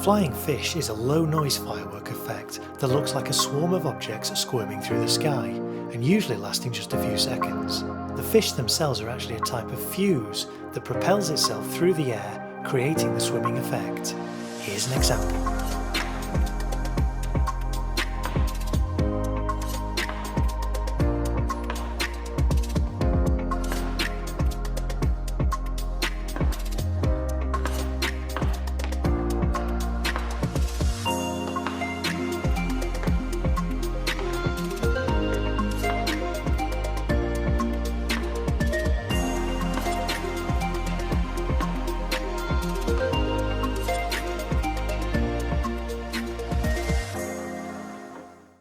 Flying fish is a low-noise firework effect that looks like a swarm of objects squirming through the sky, and usually lasting just a few seconds. The fish themselves are actually a type of fuse that propels itself through the air, creating the swimming effect. Here's an example.